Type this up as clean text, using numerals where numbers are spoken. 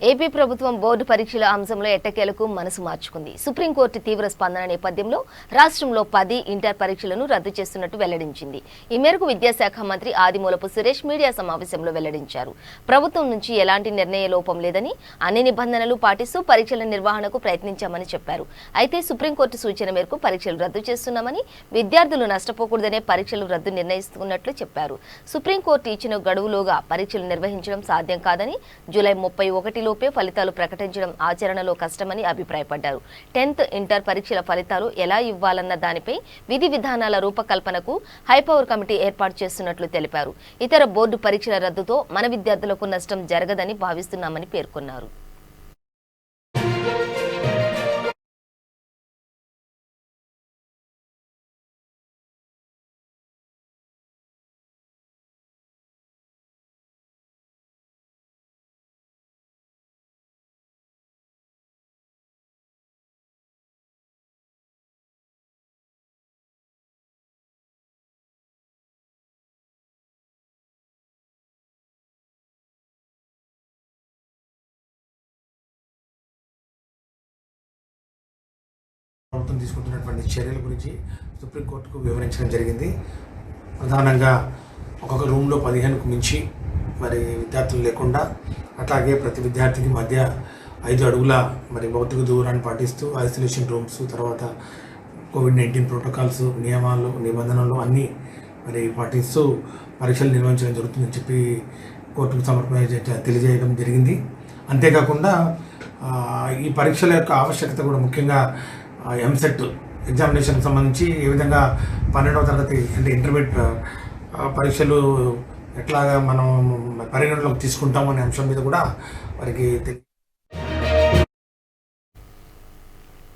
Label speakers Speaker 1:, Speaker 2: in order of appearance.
Speaker 1: AP ప్రభుత్వం board పరీక్షల అంశంలో ఎట్టకేలకు మనసు మార్చుకుంది. సుప్రీంకోర్టు తీవ్ర స్పందన నేపథ్యంలో రాష్ట్రంలో 10 ఇంటర్ పరీక్షలను రద్దు చేస్తున్నట్టు వెల్లడించింది. ఈ మేరకు విద్యాశాఖ మంత్రి ఆదిమూలపు సురేష్ మీడియా సమావేశంలో వెల్లడించారు. ప్రభుత్వం నుంచి ఎలాంటి నిర్ణయ లోపం లేదని, అన్ని నిబంధనలు పాటిస్తూ పరీక్షల నిర్వహణకు ప్రయత్నించామని చెప్పారు. అయితే సుప్రీంకోర్టు సూచన మేరకు పరీక్షలు రద్దు చేస్తున్నామని, విద్యార్థులు నష్టపోకూడదనే పరీక్షలు రద్దు నిర్ణయిస్తున్నట్లు చెప్పారు. సుప్రీంకోర్టు ఇచ్చిన గడువులోగా పరీక్షలు నిర్వహించడం సాధ్యం కాదని, జూలై 31 లోపే ఫలితాలు ప్రకటించడం ఆచరణలో కష్టమని అభిప్రాయపడ్డారు. 10th ఇంటర్ పరీక్షల ఫలితాలు ఎలా ఇవ్వాలన్న దానిపై విధి విధానాల రూపకల్పనకు హైపవర్ కమిటీ ఏర్పాటు చేస్తున్నట్లు తెలిపారు. ఇతర బోర్డు పరీక్షల రద్దుతో మన విద్యార్థులకు నష్టం జరగదని భావిస్తున్నామని పేర్కొన్నారు.
Speaker 2: ప్రభుత్వం తీసుకుంటున్నటువంటి చర్యల గురించి సుప్రీంకోర్టుకు వివరించడం జరిగింది. ప్రధానంగా ఒక్కొక్క రూమ్లో 15కు మించి మరి విద్యార్థులు లేకుండా, అట్లాగే ప్రతి విద్యార్థికి మధ్య 5 అడుగుల మరి భౌతిక దూరాన్ని పాటిస్తూ ఐసోలేషన్ రూమ్స్, తర్వాత COVID-19 ప్రోటోకాల్స్, నియమాలు, నిబంధనలు అన్నీ మరి పాటిస్తూ పరీక్షలు నిర్వహించడం జరుగుతుందని చెప్పి కోర్టుకు తెలియజేయడం జరిగింది. అంతేకాకుండా ఈ పరీక్షల యొక్క ఆవశ్యకత కూడా ముఖ్యంగా ఎంసెట్ ఎగ్జామినేషన్కి సంబంధించి ఏ విధంగా 12వ తరగతి అంటే ఇంటర్మీడియట్ పరీక్షలు ఎట్లాగా మనం పరిగణలోకి తీసుకుంటామనే అంశం మీద కూడా వారికి